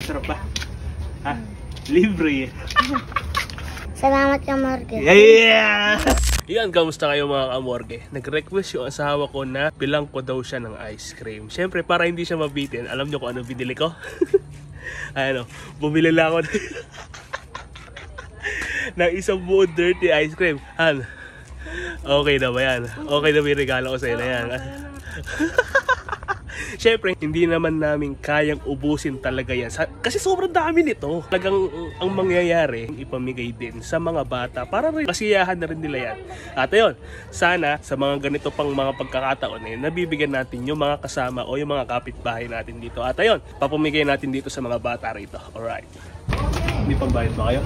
Masarap ba? Ha? Libre. Salamat ka, Morgan. Yeah! Yan, kamusta kayo mga kamorge? Nag-request yung asawa ko na bilang ko daw siya ng ice cream. Siyempre, para hindi siya mabitin, alam nyo kung ano binili ko? Ano, bumili lang ako ng isang buong dirty ice cream. Han, okay na ba yan? Okay na ba yung regalo ko sa'yo na yan? Siyempre, hindi naman namin kayang ubusin talaga yan. Kasi sobrang dami nito. Talagang ang mangyayari, ipamigay din sa mga bata para rin masiyahan na rin nila yan. At ayun, sana sa mga ganito pang mga pagkakataon nabibigyan natin yung mga kasama o yung mga kapitbahay natin dito. At ayun, papamigay natin dito sa mga bata rito. Alright. Hindi pambayad ba kayo?